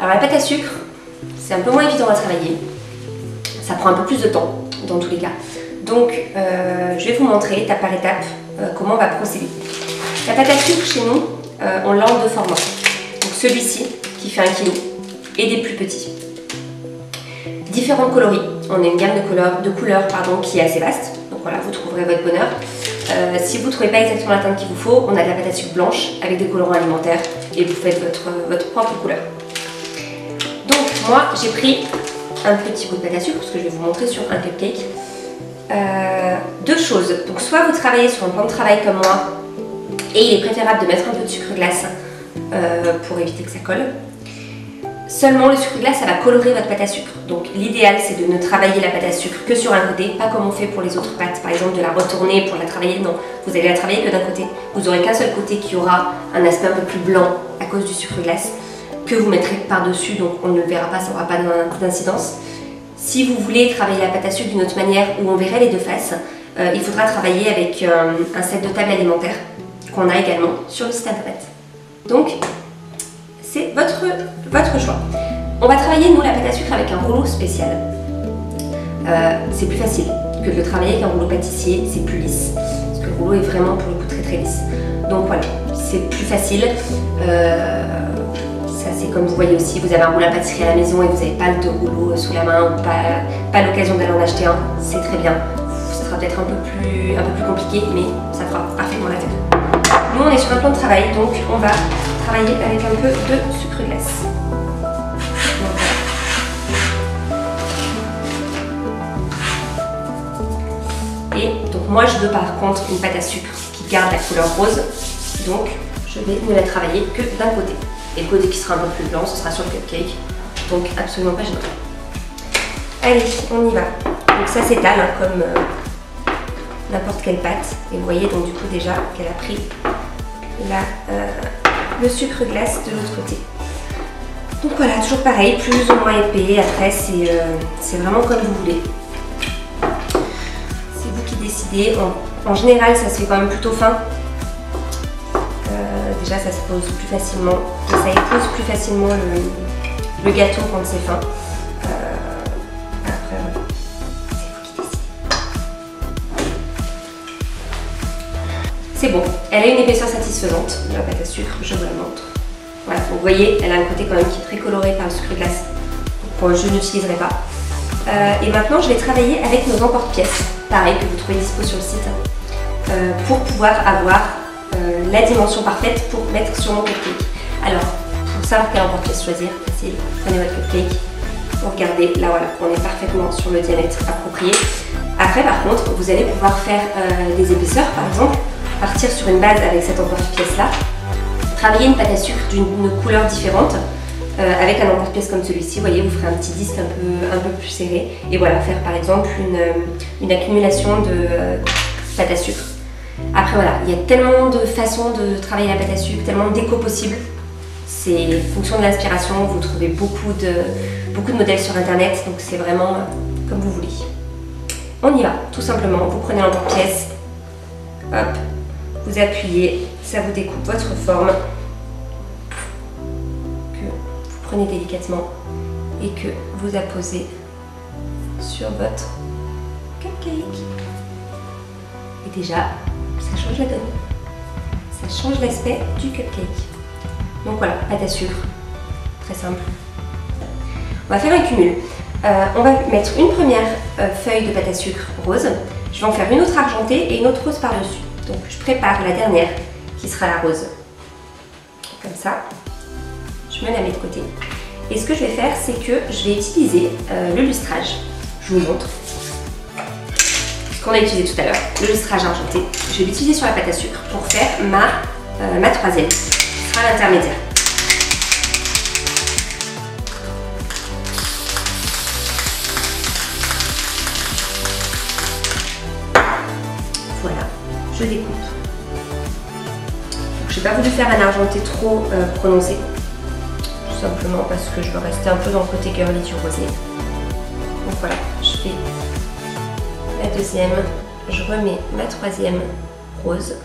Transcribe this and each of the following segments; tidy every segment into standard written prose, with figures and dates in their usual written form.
Alors la pâte à sucre, c'est un peu moins évident à travailler. Ça prend un peu plus de temps dans tous les cas. Donc je vais vous montrer étape par étape comment on va procéder. La pâte à sucre chez nous, on l'a en deux formats. Donc celui-ci qui fait 1 kg et des plus petits. Différents coloris. On a une gamme de couleurs qui est assez vaste. Donc voilà, vous trouverez votre bonheur. Si vous ne trouvez pas exactement la teinte qu'il vous faut, on a de la pâte à sucre blanche avec des colorants alimentaires et vous faites votre propre couleur. Donc moi j'ai pris un petit bout de pâte à sucre parce que je vais vous montrer sur un cupcake. Deux choses. Donc soit vous travaillez sur un plan de travail comme moi et il est préférable de mettre un peu de sucre glace pour éviter que ça colle. Seulement le sucre glace ça va colorer votre pâte à sucre. Donc l'idéal c'est de ne travailler la pâte à sucre que sur un côté, pas comme on fait pour les autres pâtes, par exemple de la retourner pour la travailler, non, vous allez la travailler que d'un côté. Vous n'aurez qu'un seul côté qui aura un aspect un peu plus blanc à cause du sucre glace que vous mettrez par-dessus, donc on ne le verra pas, ça n'aura pas d'incidence. Si vous voulez travailler la pâte à sucre d'une autre manière où on verrait les deux faces, il faudra travailler avec un set de table alimentaire qu'on a également sur le site internet. Donc c'est votre choix. On va travailler nous la pâte à sucre avec un rouleau spécial. C'est plus facile que de le travailler avec un rouleau pâtissier, c'est plus lisse. Parce que le rouleau est vraiment pour le coup très lisse. Donc voilà, c'est plus facile. Ça c'est comme vous voyez aussi, vous avez un rouleau à pâtisserie à la maison et vous n'avez pas de rouleau sous la main ou pas l'occasion d'aller en acheter un, c'est très bien. Ça sera peut-être un peu plus compliqué, mais ça fera parfaitement l'affaire. Nous on est sur un plan de travail, donc on va travailler avec un peu de sucre glace. Et donc moi je veux par contre une pâte à sucre qui garde la couleur rose, donc je vais ne la travailler que d'un côté. Et le côté qui sera un peu plus blanc, ce sera sur le cupcake, donc absolument pas gênant. Allez, on y va. Donc ça s'étale hein, comme n'importe quelle pâte. Et vous voyez donc du coup déjà qu'elle a pris le sucre glace de l'autre côté. Donc voilà, toujours pareil, plus ou moins épais. Après c'est vraiment comme vous voulez. C'est vous qui décidez. En général ça se fait quand même plutôt fin. Déjà ça se pose plus facilement et ça épouse plus facilement le gâteau quand c'est fin. Après voilà, c'est vous qui décidez. C'est bon, elle a une épaisseur satisfaisante de la pâte à sucre, je vous la montre. Voilà, donc vous voyez, elle a un côté quand même qui est très coloré par le sucre glace. Donc je n'utiliserai pas. Et maintenant je vais travailler avec nos emporte-pièces, pareil que vous trouvez dispo sur le site, pour pouvoir avoir la dimension parfaite pour mettre sur mon cupcake. Alors, pour savoir quel emporte-pièce choisir, facile, prenez votre cupcake, vous regardez, là voilà, on est parfaitement sur le diamètre approprié. Après par contre, vous allez pouvoir faire des épaisseurs par exemple, partir sur une base avec cet emporte-pièce là, travailler une pâte à sucre d'une couleur différente, avec un emporte-pièce comme celui-ci, vous voyez, vous ferez un petit disque un peu plus serré, et voilà, faire par exemple une accumulation de pâte à sucre. Après voilà, il y a tellement de façons de travailler la pâte à sucre, tellement de déco possibles. C'est fonction de l'inspiration, vous trouvez beaucoup de modèles sur internet, donc c'est vraiment comme vous voulez. On y va, tout simplement, vous prenez l'emporte-pièce, hop, vous appuyez, ça vous découpe votre forme, que vous prenez délicatement et que vous apposez sur votre cupcake. Et déjà, ça change la donne, ça change l'aspect du cupcake. Donc voilà, pâte à sucre, très simple. On va faire un cumul. On va mettre une première feuille de pâte à sucre rose. Je vais en faire une autre argentée et une autre rose par-dessus. Donc je prépare la dernière qui sera la rose. Comme ça, je me la mets de côté. Et ce que je vais faire, c'est que je vais utiliser le lustrage. Je vous montre. Qu'on a utilisé tout à l'heure, le lustrage argenté. Je vais l'utiliser sur la pâte à sucre pour faire ma troisième, qui sera l'intermédiaire. Voilà, je découpe. Je n'ai pas voulu faire un argenté trop prononcé, tout simplement parce que je veux rester un peu dans le côté girly du rosé. Donc voilà, je fais la deuxième, je remets ma troisième rose.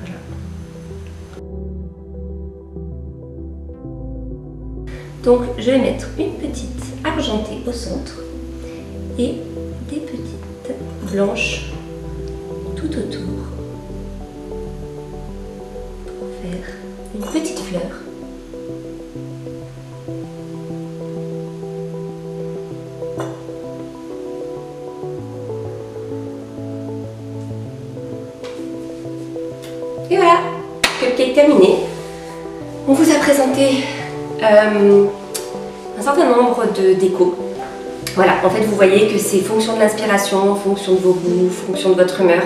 Voilà. Donc je vais mettre une petite argentée au centre et des petites blanches tout autour pour faire une petite fleur. Et voilà, cupcake terminé. On vous a présenté un certain nombre de décos. Voilà, en fait vous voyez que c'est fonction de l'inspiration, fonction de vos goûts, fonction de votre humeur.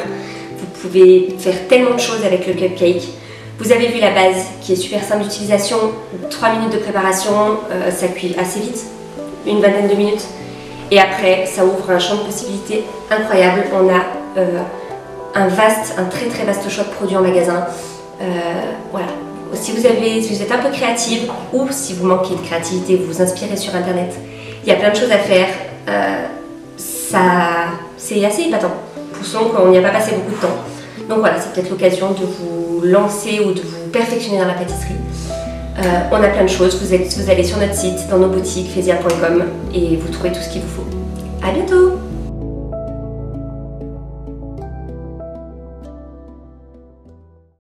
Vous pouvez faire tellement de choses avec le cupcake. Vous avez vu la base qui est super simple d'utilisation, 3 minutes de préparation, ça cuit assez vite, une vingtaine de minutes. Et après, ça ouvre un champ de possibilités incroyable. On a un très très vaste choix de produits en magasin. Voilà. Si vous êtes un peu créative ou si vous manquez de créativité, vous vous inspirez sur internet, il y a plein de choses à faire. C'est assez épatant. Poussons qu'on n'y a pas passé beaucoup de temps. Donc voilà, c'est peut-être l'occasion de vous lancer ou de vous perfectionner dans la pâtisserie. On a plein de choses. Vous allez sur notre site, dans nos boutiques, faisia.com et vous trouvez tout ce qu'il vous faut. À bientôt!